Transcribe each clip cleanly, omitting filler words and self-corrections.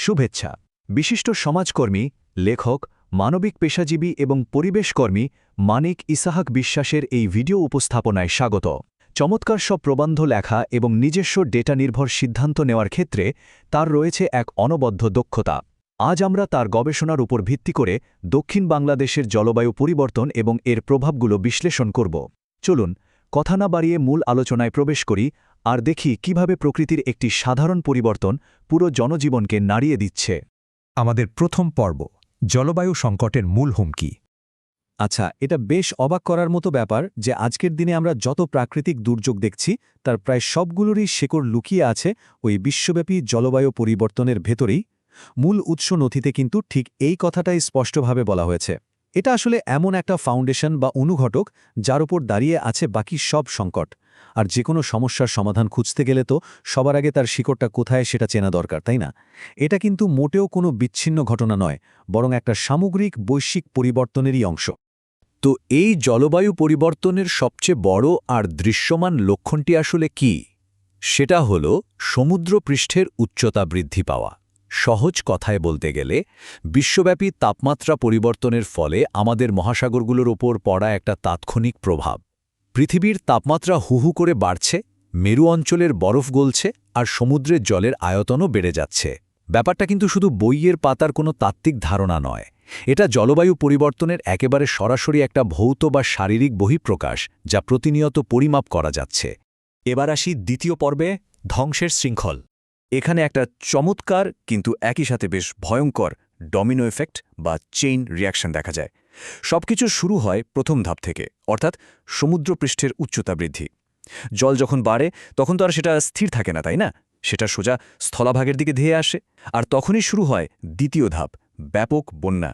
শুভেচ্ছা। বিশিষ্ট সমাজকর্মী, লেখক, মানবিক পেশাজীবী এবং পরিবেশকর্মী মানিক ইসাহাক বিশ্বাসের এই ভিডিও উপস্থাপনায় স্বাগত। চমৎকার সব প্রবন্ধ লেখা এবং নিজস্ব ডেটা নির্ভর সিদ্ধান্ত নেওয়ার ক্ষেত্রে তার রয়েছে এক অনবদ্য দক্ষতা। আজ আমরা তার গবেষণার উপর ভিত্তি করে দক্ষিণ বাংলাদেশের জলবায়ু পরিবর্তন এবং এর প্রভাবগুলো বিশ্লেষণ করব। চলুন, কথা না বাড়িয়ে মূল আলোচনায় প্রবেশ করি আর দেখি কিভাবে প্রকৃতির একটি সাধারণ পরিবর্তন পুরো জনজীবনকে নাড়িয়ে দিচ্ছে। আমাদের প্রথম পর্ব, জলবায়ু সংকটের মূল হুমকি। আচ্ছা, এটা বেশ অবাক করার মতো ব্যাপার যে আজকের দিনে আমরা যত প্রাকৃতিক দুর্যোগ দেখছি তার প্রায় সবগুলোরই শেকড় লুকিয়ে আছে ওই বিশ্বব্যাপী জলবায়ু পরিবর্তনের ভেতরেই। মূল উৎস নথিতে কিন্তু ঠিক এই কথাটাই স্পষ্টভাবে বলা হয়েছে। এটা আসলে এমন একটা ফাউন্ডেশন বা অনুঘটক যার উপর দাঁড়িয়ে আছে বাকি সব সংকট। আর যে কোনো সমস্যার সমাধান খুঁজতে গেলে তো সবার আগে তার শিকড়টা কোথায় সেটা চেনা দরকার, তাই না? এটা কিন্তু মোটেও কোনো বিচ্ছিন্ন ঘটনা নয়, বরং একটা সামগ্রিক বৈশ্বিক পরিবর্তনেরই অংশ। তো এই জলবায়ু পরিবর্তনের সবচেয়ে বড় আর দৃশ্যমান লক্ষণটি আসলে কি? সেটা হল সমুদ্রপৃষ্ঠের উচ্চতা বৃদ্ধি পাওয়া। সহজ কথায় বলতে গেলে বিশ্বব্যাপী তাপমাত্রা পরিবর্তনের ফলে আমাদের মহাসাগরগুলোর ওপর পড়া একটা তাৎক্ষণিক প্রভাব। পৃথিবীর তাপমাত্রা হুহু করে বাড়ছে, মেরু অঞ্চলের বরফ গলছে আর সমুদ্রের জলের আয়তনও বেড়ে যাচ্ছে। ব্যাপারটা কিন্তু শুধু বইয়ের পাতার কোনো তাত্ত্বিক ধারণা নয়, এটা জলবায়ু পরিবর্তনের একেবারে সরাসরি একটা ভৌত বা শারীরিক বহিঃপ্রকাশ যা প্রতিনিয়ত পরিমাপ করা যাচ্ছে। এবার আসি দ্বিতীয় পর্বে, ধ্বংসের শৃঙ্খল। এখানে একটা চমৎকার কিন্তু একই সাথে বেশ ভয়ঙ্কর ডমিনো এফেক্ট বা চেইন রিয়াকশন দেখা যায়। সবকিছু শুরু হয় প্রথম ধাপ থেকে, অর্থাৎ সমুদ্রপৃষ্ঠের উচ্চতা বৃদ্ধি। জল যখন বাড়ে তখন তো আর সেটা স্থির থাকে না, তাই না? সেটা সোজা স্থলভাগের দিকে ধেয়ে আসে। আর তখনই শুরু হয় দ্বিতীয় ধাপ, ব্যাপক বন্যা।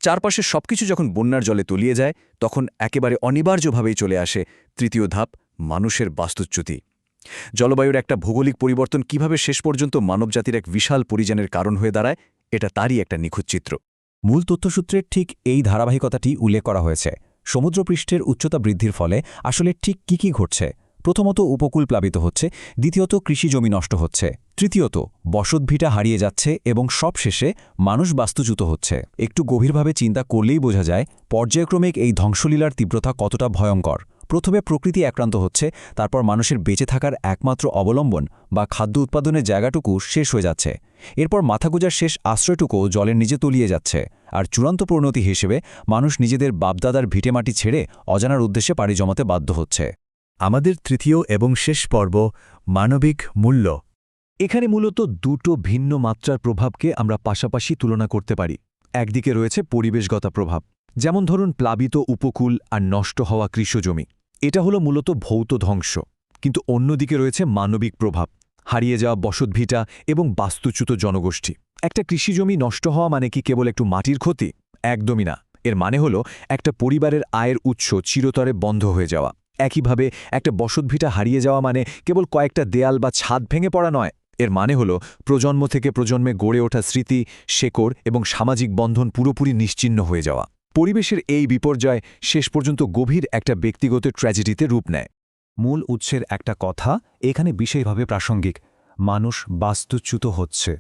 চারপাশে সবকিছু যখন বন্যার জলে তলিয়ে যায় তখন একেবারে অনিবার্যভাবেই চলে আসে তৃতীয় ধাপ, মানুষের বাস্তুচ্যুতি। জলবায়ুর একটা ভৌগোলিক পরিবর্তন কিভাবে শেষ পর্যন্ত মানবজাতির এক বিশাল পরিযানের কারণ হয়ে দাঁড়ায়, এটা তারই একটা নিখুঁত চিত্র। মূল তথ্যসূত্রের ঠিক এই ধারাবাহিকতাটি উল্লেখ করা হয়েছে। সমুদ্রপৃষ্ঠের উচ্চতা বৃদ্ধির ফলে আসলে ঠিক কি ঘটছে? প্রথমত, উপকূল প্লাবিত হচ্ছে। দ্বিতীয়ত, কৃষিজমি নষ্ট হচ্ছে। তৃতীয়ত, বসতভিটা হারিয়ে যাচ্ছে এবং সবশেষে মানুষ বাস্তুচ্যুত হচ্ছে। একটু গভীরভাবে চিন্তা করলেই বোঝা যায় পর্যায়ক্রমিক এই ধ্বংসলীলার তীব্রতা কতটা ভয়ঙ্কর। প্রথমে প্রকৃতি আক্রান্ত হচ্ছে, তারপর মানুষের বেঁচে থাকার একমাত্র অবলম্বন বা খাদ্য উৎপাদনের জায়গাটুকু শেষ হয়ে যাচ্ছে। এরপর মাথাগুজার শেষ আশ্রয়টুকুও জলের নিচে তলিয়ে যাচ্ছে। আর চূড়ান্ত পরিণতি হিসেবে মানুষ নিজেদের বাপদাদার ভিটেমাটি ছেড়ে অজানার উদ্দেশ্যে পাড়ি জমাতে বাধ্য হচ্ছে। আমাদের তৃতীয় এবং শেষ পর্ব, মানবিক মূল্য। এখানে মূলত দুটো ভিন্ন মাত্রার প্রভাবকে আমরা পাশাপাশি তুলনা করতে পারি। একদিকে রয়েছে পরিবেশগত প্রভাব, যেমন ধরুন প্লাবিত উপকূল আর নষ্ট হওয়া কৃষিজমি। এটা হলো মূলত ভৌত ধ্বংস। কিন্তু অন্যদিকে রয়েছে মানবিক প্রভাব, হারিয়ে যাওয়া বসতভিটা এবং বাস্তুচ্যুত জনগোষ্ঠী। একটা কৃষিজমি নষ্ট হওয়া মানে কি কেবল একটু মাটির ক্ষতি? একদমই না। এর মানে হলো একটা পরিবারের আয়ের উৎস চিরতরে বন্ধ হয়ে যাওয়া। একইভাবে একটা বসতভিটা হারিয়ে যাওয়া মানে কেবল কয়েকটা দেয়াল বা ছাদ ভেঙে পড়া নয়। এর মানে হলো প্রজন্ম থেকে প্রজন্মে গড়ে ওঠা স্মৃতি, শেকড় এবং সামাজিক বন্ধন পুরোপুরি নিশ্চিহ্ন হয়ে যাওয়া। পরিবেশের এই বিপর্যয় শেষ পর্যন্ত গভীর একটা ব্যক্তিগত ট্র্যাজেডিতে রূপ নেয়। মূল উৎসের একটা কথা এখানে বিশেষভাবে প্রাসঙ্গিক। মানুষ বাস্তুচ্যুত হচ্ছে।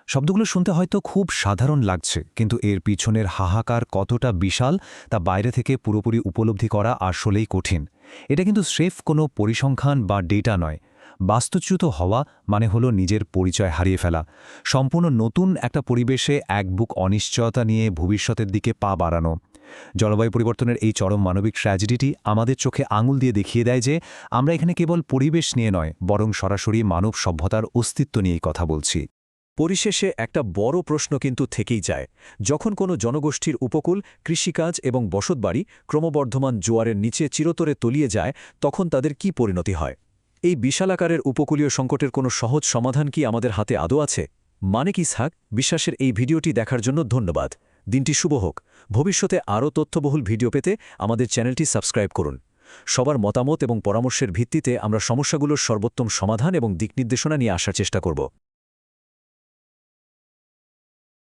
শব্দগুলো শুনতে হয়তো খুব সাধারণ লাগছে, কিন্তু এর পিছনের হাহাকার কতটা বিশাল তা বাইরে থেকে পুরোপুরি উপলব্ধি করা আসলেই কঠিন। এটা কিন্তু স্রেফ কোনো পরিসংখ্যান বা ডেটা নয়। বাস্তুচ্যুত হওয়া মানে হলো নিজের পরিচয় হারিয়ে ফেলা, সম্পূর্ণ নতুন একটা পরিবেশে এক বুক অনিশ্চয়তা নিয়ে ভবিষ্যতের দিকে পা বাড়ানো। জলবায়ু পরিবর্তনের এই চরম মানবিক ট্র্যাজেডিটি আমাদের চোখে আঙুল দিয়ে দেখিয়ে দেয় যে আমরা এখানে কেবল পরিবেশ নিয়ে নয়, বরং সরাসরি মানব সভ্যতার অস্তিত্ব নিয়েই কথা বলছি। পরিশেষে একটা বড় প্রশ্ন কিন্তু থেকেই যায়। যখন কোনো জনগোষ্ঠীর উপকূল, কৃষিকাজ এবং বসতবাড়ি ক্রমবর্ধমান জোয়ারের নিচে চিরতরে তলিয়ে যায়, তখন তাদের কি পরিণতি হয়? এই বিশালাকারের উপকূলীয় সংকটের কোনো সহজ সমাধান কি আমাদের হাতে আদৌ আছে? মানিক ইসহাক বিশ্বাসের এই ভিডিওটি দেখার জন্য ধন্যবাদ। দিনটি শুভ হোক। ভবিষ্যতে আরও তথ্যবহুল ভিডিও পেতে আমাদের চ্যানেলটি সাবস্ক্রাইব করুন। সবার মতামত এবং পরামর্শের ভিত্তিতে আমরা সমস্যাগুলোর সর্বোত্তম সমাধান এবং দিকনির্দেশনা নিয়ে আসার চেষ্টা করব।